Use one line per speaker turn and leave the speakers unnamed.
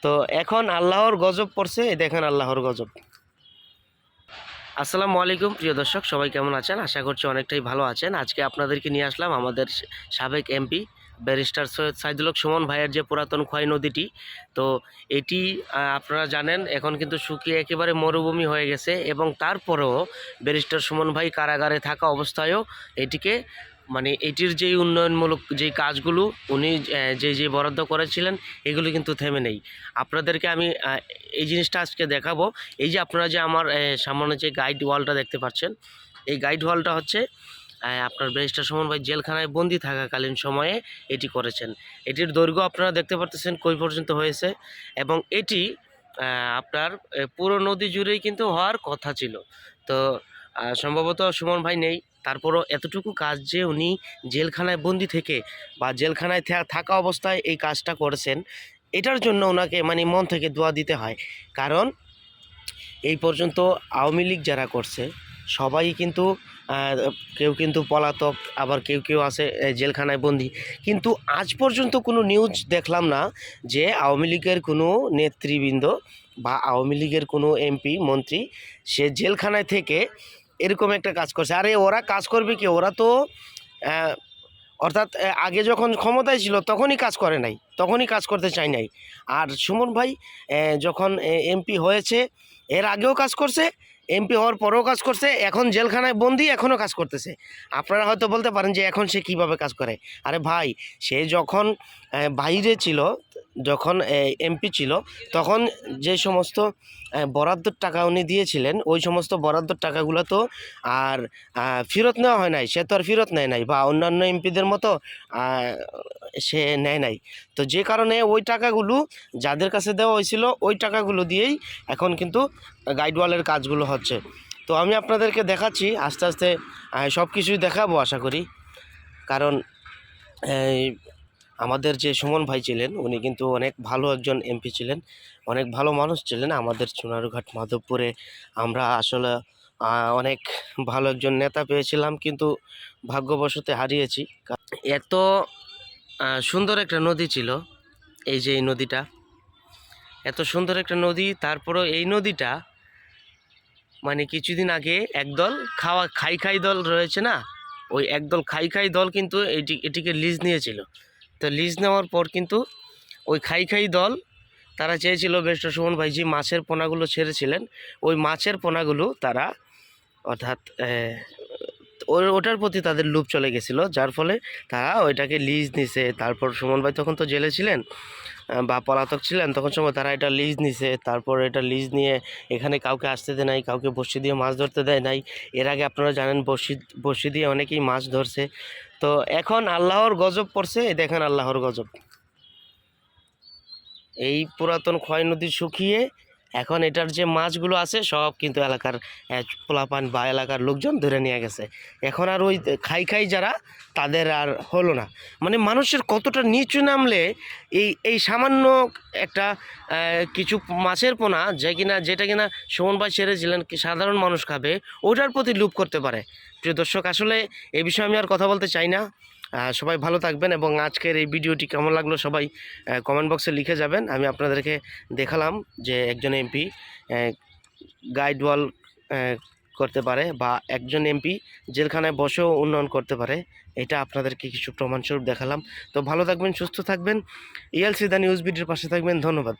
তো এখন আল্লাহর গজব পড়ছে, এই দেখেন আল্লাহর গজব। আসসালামু আলাইকুম প্রিয় দর্শক, সবাই কেমন আছেন? আশা করছি অনেকটাই ভালো আছেন। আজকে আপনাদেরকে নিয়ে আসলাম আমাদের সাবেক এমপি ব্যারিস্টার সৈয়দ সাইদুল হক সুমন ভাইয়ের যে পুরাতন খোয়াই নদীটি। তো এটি আপনারা জানেন এখন কিন্তু শুকিয়ে একেবারে মরুভূমি হয়ে গেছে, এবং তারপরেও ব্যারিস্টার সুমন ভাই কারাগারে থাকা অবস্থায়ও এটিকে মানে এটির যেই উন্নয়নমূলক যেই কাজগুলো উনি যে বরাদ্দ করেছিলেন এগুলো কিন্তু থেমে নেই। আপনাদেরকে আমি এই জিনিসটা আজকে দেখাবো। এই যে আপনারা যে আমার সামনে যে গাইড ওয়ালটা দেখতে পাচ্ছেন, এই গাইড ওয়ালটা হচ্ছে আপনার ব্যারিস্টার সুমন ভাই জেলখানায় বন্দি থাকাকালীন সময়ে এটি করেছেন। এটির দৈর্ঘ্য আপনারা দেখতে পাচ্ছেন কই পর্যন্ত হয়েছে, এবং এটি আপনার পুরো নদী জুড়েই কিন্তু হওয়ার কথা ছিল। তো সম্ভবত সুমন ভাই নেই, তারপরও এতটুকু কাজ যে উনি জেলখানায় বন্দি থেকে বা জেলখানায় থাকা অবস্থায় এই কাজটা করেছেন, এটার জন্য ওনাকে মানে মন থেকে দোয়া দিতে হয়। কারণ এই পর্যন্ত আওয়ামী লীগ যারা করছে সবাই কিন্তু কেউ কিন্তু পলাতক, আবার কেউ কেউ আছে জেলখানায় বন্দি। কিন্তু আজ পর্যন্ত কোনো নিউজ দেখলাম না যে আওয়ামী লীগের কোনো নেতৃবৃন্দ বা আওয়ামী লীগের কোনো এমপি মন্ত্রী সে জেলখানায় থেকে এরকম একটা কাজ করছে। আরে ওরা কাজ করবে কি, ওরা তো অর্থাৎ আগে যখন ক্ষমতায় ছিল তখনই কাজ করে নাই, তখনই কাজ করতে চায় নাই। আর সুমন ভাই যখন এমপি হয়েছে এর আগেও কাজ করছে, এমপি হওয়ার পরেও কাজ করছে, এখন জেলখানায় বন্দি এখনও কাজ করতেছে। আপনারা হয়তো বলতে পারেন যে এখন সে কিভাবে কাজ করে। আরে ভাই, সে যখন বাইরে ছিল, যখন এমপি ছিল, তখন যে সমস্ত বরাদ্দর টাকা উনি দিয়েছিলেন ওই সমস্ত বরাদ্দর টাকাগুলো তো আর ফেরত নেওয়া হয় নাই। সে তো আর ফেরত নেয় নাই, বা অন্যান্য এমপিদের মতো সে নেয় নাই। তো যে কারণে ওই টাকাগুলো যাদের কাছে দেওয়া হয়েছিল ওই টাকাগুলো দিয়েই এখন কিন্তু গাইডওয়ালের কাজগুলো হচ্ছে। তো আমি আপনাদেরকে দেখাচ্ছি আস্তে আস্তে, সব কিছুই দেখাবো আশা করি। কারণ আমাদের যে সুমন ভাই ছিলেন উনি কিন্তু অনেক ভালো একজন এমপি ছিলেন, অনেক ভালো মানুষ ছিলেন। আমাদের চুনারুঘাট মাধবপুরে আমরা আসলে অনেক ভালো একজন নেতা পেয়েছিলাম, কিন্তু ভাগ্যবশত হারিয়েছি। এত সুন্দর একটা নদী ছিল, এই যে এই নদীটা এত সুন্দর একটা নদী, তারপরও এই নদীটা মানে কিছুদিন আগে একদল খাই দল রয়েছে না, ওই একদল খাই দল কিন্তু এটিকে লিজ নিয়েছিল। তো লিজ নেওয়ার পর কিন্তু ওই খাই দল তারা চেয়েছিল ব্যারিস্টার সুমন ভাই যে মাছের পোনাগুলো ছেড়েছিলেন ওই মাছের পোনাগুলো তারা অর্থাৎ ওটার প্রতি তাদের লোভ চলে গেছিলো, যার ফলে তারা ওইটাকে লিজ নিছে। তারপর সুমন ভাই তখন তো জেলে ছিলেন বা পলাতক ছিলেন, তখন সময় তারা এটা লিজ নিছে। তারপর এটা লিজ নিয়ে এখানে কাউকে আসতে দেয় নাই, কাউকে বড়শি দিয়ে মাছ ধরতে দেয় নাই। এর আগে আপনারা জানেন বড়শি দিয়ে অনেকেই মাছ ধরছে। তো এখন আল্লাহর গজব পড়ছে, এই দেখেন আল্লাহর গজব। এই পুরাতন খোয়াই নদী শুকিয়ে এখন এটার যে মাছগুলো আছে সব কিন্তু এলাকার পোলাপান বা এলাকার লোকজন ধরে নিয়ে গেছে। এখন আর ওই খাই যারা তাদের আর হলো না। মানে মানুষের কতটা নিচু নামলে এই সামান্য একটা কিছু মাছের পোনা যেটা কিনা সুমন ভাই ছেড়েছিলেন কি সাধারণ মানুষ খাবে, ওটার প্রতি লোভ করতে পারে। প্রিয় দর্শক, আসলে এই বিষয়ে আমি আর কথা বলতে চাই না। সবাই ভালো থাকবেন, এবং আজকের এই ভিডিওটি কেমন লাগলো সবাই কমেন্ট বক্সে লিখে যাবেন। আমি আপনাদেরকে দেখালাম যে একজন এমপি গাইড ওয়াল করতে পারে, বা একজন এমপি জেলখানায় বসেও উন্নয়ন করতে পারে। এটা আপনাদেরকে কিছু প্রমাণস্বরূপ দেখালাম। তো ভালো থাকবেন, সুস্থ থাকবেন, ELC দ্য নিউজ ভিডিওর পাশে থাকবেন। ধন্যবাদ।